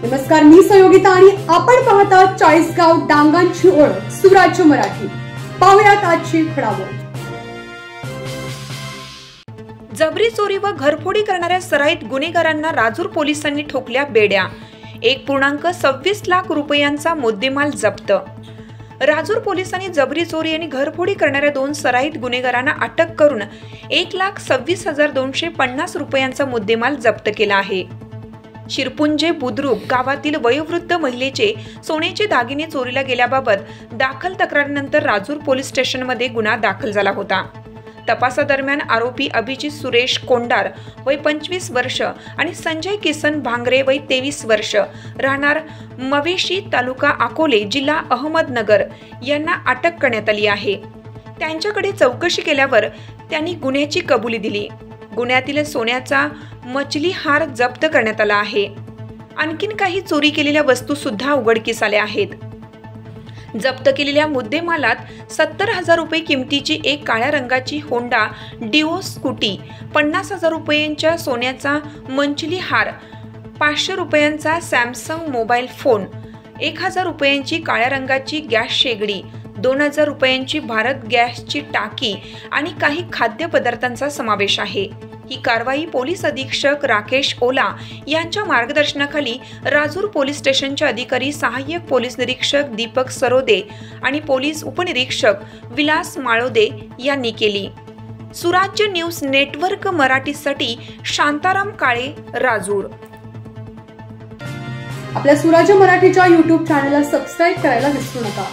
नमस्कार, मी संयोगिता आणि आपण पाहता चाळीसगाव डांगांची ओळख सुराज्य मराठी। पाहुयात आजची घडामोड। जबरी चोरी व घरफोडी करणाऱ्या सराईत गुन्हेगारांना राजूर पोलिसांनी ठोकल्या बेड्या। 1.26 लाख रुपयांचा मुद्देमाल जप्त। राजूर पोलिसांनी जबरी चोरी आणि घरफोडी करणाऱ्या 2 सराईत गुन्हेगारांना अटक करून 1,26,250 रुपयांचा मुद्देमाल जप्त केला आहे। शिरपुंजे बुद्रुक गावातील वयोवृद्ध महिलेचे सोन्याचे दागिने चोरीला गेल्याबाबत दाखल तक्रारीनंतर राजूर पोलीस स्टेशनमध्ये गुन्हा दाखल झाला होता। तपासादरम्यान आरोपी अभिजित सुरेश कोंडार वय 25 वर्ष आणि संजय किसन भांगरे वय 23 वर्ष राहणार मवेशी तालुका अकोले जिल्हा अहमदनगर यांना अटक करण्यात आली आहे। त्यांच्याकडे चौकशी केल्यावर त्यांनी गुन्ह्याची कबुली दिली। गुन्ह्यातील सोन्याचा मछली हार जप्त करण्यात आला आहे। आणखीन काही चोरी केलेल्या वस्तू सुद्धा उघडकीस आल्या आहेत। जप्त केलेल्या मुद्देमालात 70,000 रुपये किमतीची एक काळ्या रंगाची होंडा डिओ स्कूटी, 50,000 रुपयांच्या सोन्याचा मंचली हार, 500 रुपयांचा सॅमसंग मोबाईल फोन, 1,000 रुपयांची काळ्या रंगाची गॅस शेगडी, 2,000 रुपयांची भारत गॅसची टाकी आणि काही खाद्यपदार्थांचा समावेश आहे। ही कारवाई पोलीस अधीक्षक राकेश ओला यांच्या मार्गदर्शनाखाली राजूर पोलीस स्टेशनचे अधिकारी सहाय्यक पोलीस निरीक्षक दीपक सरोदे आणि पोलीस उपनिरीक्षक विलास माळोदे यांनी केली। सुराज्य न्यूज नेटवर्क मराठीसाठी शांताराम काळे, राजूर। आपल्या सुराज्य मराठीच्या YouTube चॅनलला सबस्क्राइब करायला विसरू नका।